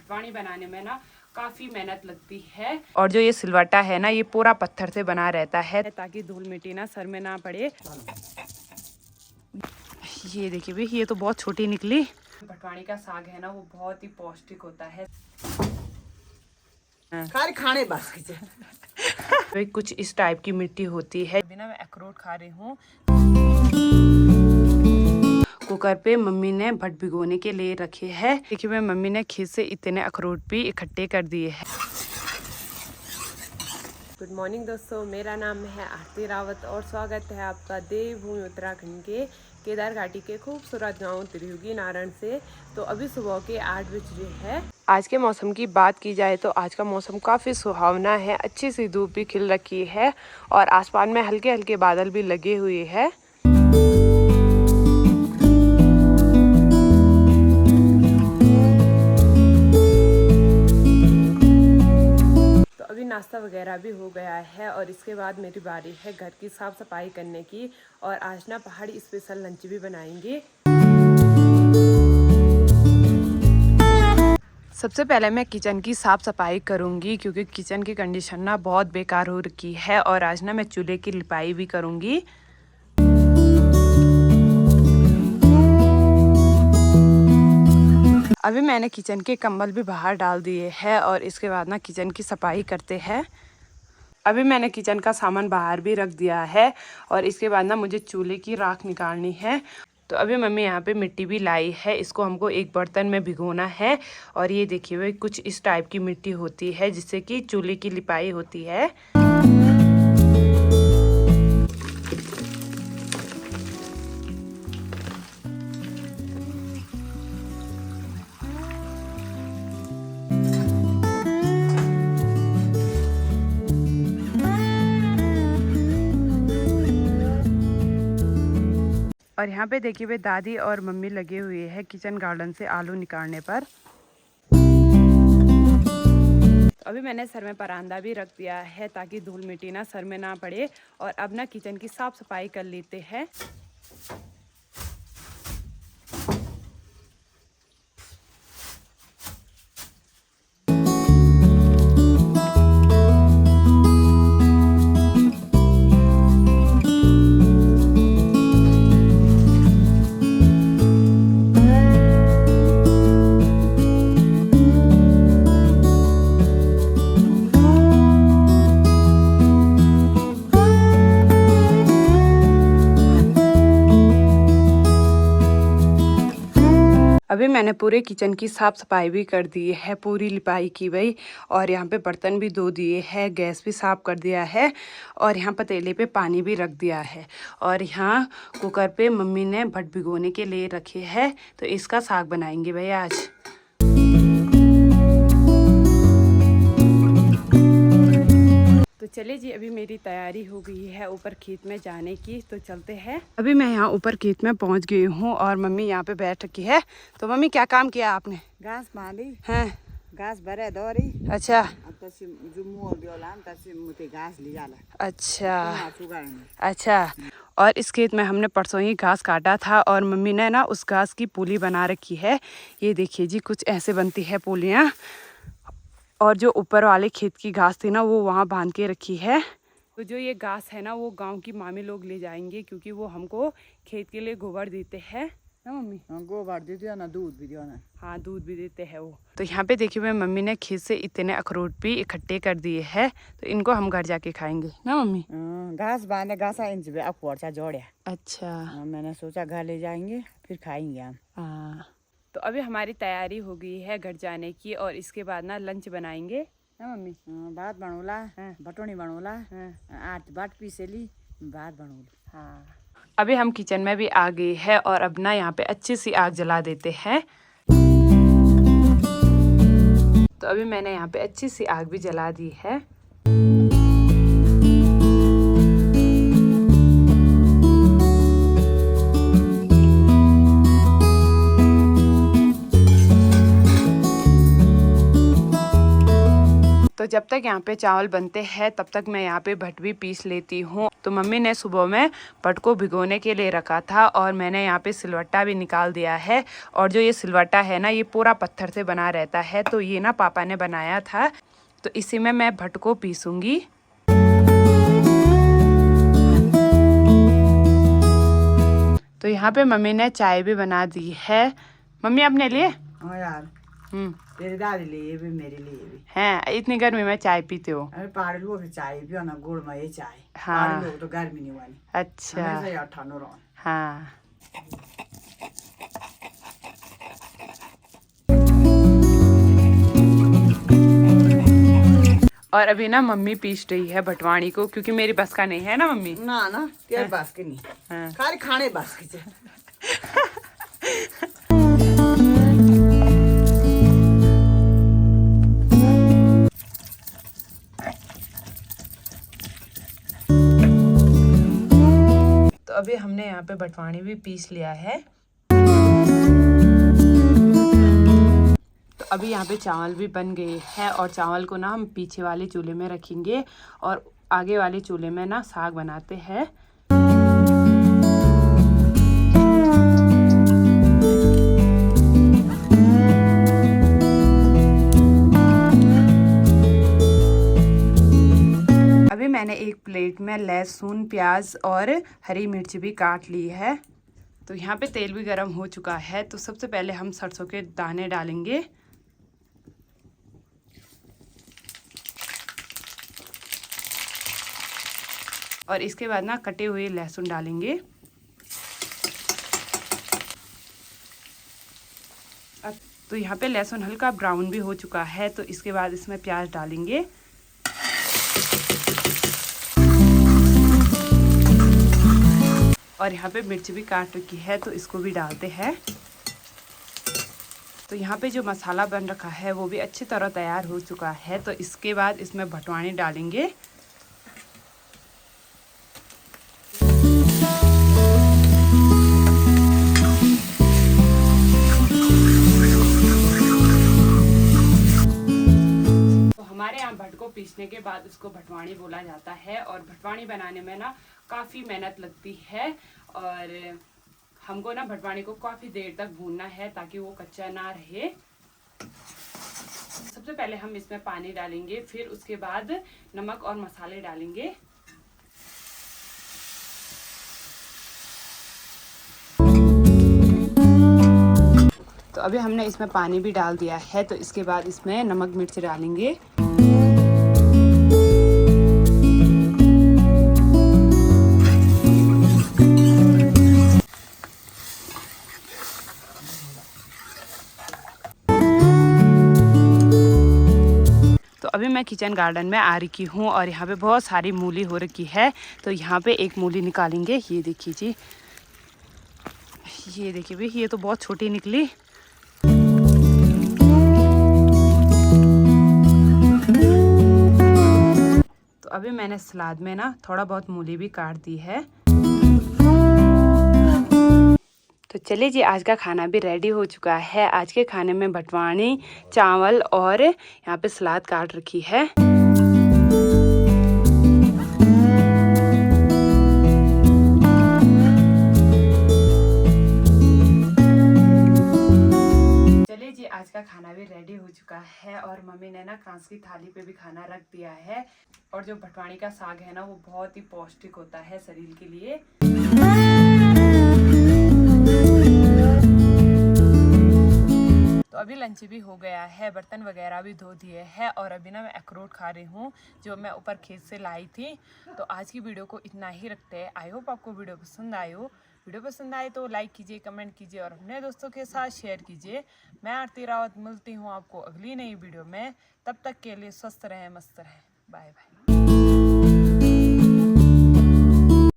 भटवानी बनाने में ना काफ़ी मेहनत लगती है। और जो ये सिलवट्टा है ना, ये पूरा पत्थर से बना रहता है ताकि धूल मिट्टी ना सर में ना पड़े। ये देखिए भाई, ये तो बहुत छोटी निकली। भटवानी का साग है ना, वो बहुत ही पौष्टिक होता है। खाने बस भाई कुछ इस टाइप की मिट्टी होती है। अभी ना मैं अखरोट खा रही हूँ। कुकर पे मम्मी ने भट भिगोने के लिए रखे हैं। देखिए मैं मम्मी ने खेत से इतने अखरोट भी इकट्ठे कर दिए हैं। गुड मॉर्निंग दोस्तों, मेरा नाम है आरती रावत और स्वागत है आपका देवभूमि उत्तराखंड के केदार घाटी के खूबसूरत गांव त्रियुगी नारायण से। तो अभी सुबह के 8 बज रहे हैं। आज के मौसम की बात की जाए तो आज का मौसम काफ़ी सुहावना है। अच्छी सी धूप भी खिल रखी है और आसमान में हल्के हल्के बादल भी लगे हुए हैं। अभी नाश्ता वगैरह भी हो गया है और इसके बाद मेरी बारी है घर की साफ़ सफाई करने की। और आज ना पहाड़ी स्पेशल लंच भी बनाएंगे। सबसे पहले मैं किचन की साफ़ सफाई करूंगी क्योंकि किचन की कंडीशन ना बहुत बेकार हो रखी है। और आज ना मैं चूल्हे की लिपाई भी करूंगी। अभी मैंने किचन के कंबल भी बाहर डाल दिए हैं और इसके बाद ना किचन की सफाई करते हैं। अभी मैंने किचन का सामान बाहर भी रख दिया है और इसके बाद ना मुझे चूल्हे की राख निकालनी है। तो अभी मम्मी यहाँ पे मिट्टी भी लाई है, इसको हमको एक बर्तन में भिगोना है। और ये देखिए भाई कुछ इस टाइप की मिट्टी होती है जिससे कि चूल्हे की लिपाई होती है। और यहाँ पे देखिए वे दादी और मम्मी लगे हुए हैं किचन गार्डन से आलू निकालने पर। तो अभी मैंने सर में परांदा भी रख दिया है ताकि धूल मिट्टी ना सर में ना पड़े। और अब ना किचन की साफ सफाई कर लेते हैं। अभी मैंने पूरे किचन की साफ़ सफाई भी कर दी है, पूरी लिपाई की गई। और यहाँ पे बर्तन भी धो दिए हैं, गैस भी साफ़ कर दिया है और यहाँ पतीले पे पानी भी रख दिया है। और यहाँ कुकर पे मम्मी ने भट भिगोने के लिए रखे हैं। तो इसका साग बनाएंगे भाई आज। तो चलिए जी, अभी मेरी तैयारी हो गई है ऊपर खेत में जाने की, तो चलते हैं। अभी मैं यहाँ ऊपर खेत में पहुँच गई हूँ और मम्मी यहाँ पे बैठ रखी है। तो मम्मी क्या काम किया आपने? घास माली हैं? घास भरे दौरी। अच्छा घास लिया। अच्छा अच्छा। और इस खेत में हमने परसों ही घास काटा था और मम्मी ने ना उस घास की पूली बना रखी है। ये देखिए जी, कुछ ऐसे बनती है पूलियाँ। और जो ऊपर वाले खेत की घास थी ना, वो वहाँ बांध के रखी है। तो जो ये घास है ना, वो गांव की मामी लोग ले जाएंगे क्योंकि वो हमको खेत के लिए गोबर देते हैं ना मम्मी? गोबर देते हैं ना, दूध भी देना। हाँ, दूध भी देते हैं वो। तो यहाँ पे देखिए मैं मम्मी ने खेत से इतने अखरोट भी इकट्ठे कर दिए हैं। तो इनको हम घर जाके खाएंगे ना मम्मी? घास बांधे, घास इंच पे अब जोड़े। अच्छा। मैंने सोचा घर ले जाएंगे फिर खाएंगे हम। हाँ। तो अभी हमारी तैयारी हो गई है घर जाने की और इसके बाद ना लंच बनाएंगे ना मम्मी? भात बनोला, बटोनी बनोला, आठ बाट पीसेली, भात बनोला। हाँ। अभी हम किचन में भी आ गए हैं और अब ना यहाँ पे अच्छी सी आग जला देते हैं। तो अभी मैंने यहाँ पे अच्छी सी आग भी जला दी है। तो तो जब तक यहाँ पे चावल बनते हैं तब तक मैं यहाँ पे भट भी पीस लेती हूँ। तो मम्मी ने सुबह में भट को भिगोने के लिए रखा था और मैंने यहाँ पे सिलवट्टा भी निकाल दिया है। और जो ये सिलवट्टा है ना, ये पूरा पत्थर से बना रहता है, तो ये ना पापा ने बनाया था। तो इसी में मैं भट को पीसूँगी। तो यहाँ पे मम्मी ने चाय भी बना दी है। मम्मी अपने लिए? हाँ यार, तेरे दादी लिए भी मेरे लिए भी हैं। इतनी गर्मी में चाय पीते हो? अरे पहाड़ी लोग की चाय पियो ना, गुड़ में ये चाय। हाँ। पहाड़ी लोग तो गर्मी नहीं वाली। अच्छा। हमेशा यार ठंडो रहो। हाँ। और अभी ना मम्मी पीस रही है भटवाणी को, क्योंकि मेरी बस का नहीं है ना मम्मी। ना तेरे बस की नहीं। हाँ। खाली खाने बस की। तो अभी हमने यहाँ पे भटवाणी भी पीस लिया है। तो अभी यहाँ पे चावल भी बन गए हैं और चावल को ना हम पीछे वाले चूल्हे में रखेंगे और आगे वाले चूल्हे में ना साग बनाते हैं। अभी मैंने एक प्लेट में लहसुन, प्याज और हरी मिर्च भी काट ली है। तो यहाँ पे तेल भी गरम हो चुका है। तो सबसे पहले हम सरसों के दाने डालेंगे। और इसके बाद ना कटे हुए लहसुन डालेंगे। तो यहाँ पे लहसुन हल्का ब्राउन भी हो चुका है। तो इसके बाद इसमें प्याज डालेंगे। और यहाँ पे मिर्च भी काट रखी है, तो इसको भी डालते हैं। तो यहाँ पे जो मसाला बन रखा है वो भी अच्छी तरह तैयार हो चुका है। तो इसके बाद इसमें भटवाणी डालेंगे। हमारे यहाँ भट को पीसने के बाद उसको भटवाणी बोला जाता है। और भटवाणी बनाने में ना काफ़ी मेहनत लगती है और हमको ना भटवाणी को काफ़ी देर तक भूनना है ताकि वो कच्चा ना रहे। सबसे पहले हम इसमें पानी डालेंगे, फिर उसके बाद नमक और मसाले डालेंगे। तो अभी हमने इसमें पानी भी डाल दिया है। तो इसके बाद इसमें नमक मिर्च डालेंगे। तो अभी मैं किचन गार्डन में आ रही हूँ और यहाँ पे बहुत सारी मूली हो रखी है। तो यहाँ पे एक मूली निकालेंगे। ये देखिए जी, ये देखिए भाई, ये तो बहुत छोटी निकली। तो अभी मैंने सलाद में ना थोड़ा बहुत मूली भी काट दी है। तो चलिए जी, आज का खाना भी रेडी हो चुका है। आज के खाने में भटवाणी, चावल और यहाँ पे सलाद काट रखी है। चलिए जी, आज का खाना भी रेडी हो चुका है और मम्मी ने ना कांच की थाली पे भी खाना रख दिया है। और जो भटवाणी का साग है ना, वो बहुत ही पौष्टिक होता है शरीर के लिए। तो अभी लंच भी हो गया है, बर्तन वगैरह भी धो दिए हैं और अभी ना मैं अखरोट खा रही हूँ जो मैं ऊपर खेत से लाई थी। तो आज की वीडियो को इतना ही रखते हैं। आई होप आपको वीडियो पसंद आए हो। वीडियो पसंद आए तो लाइक कीजिए, कमेंट कीजिए और अपने दोस्तों के साथ शेयर कीजिए। मैं आरती रावत मिलती हूँ आपको अगली नई वीडियो में। तब तक के लिए स्वस्थ रहें, मस्त रहें। Bye bye.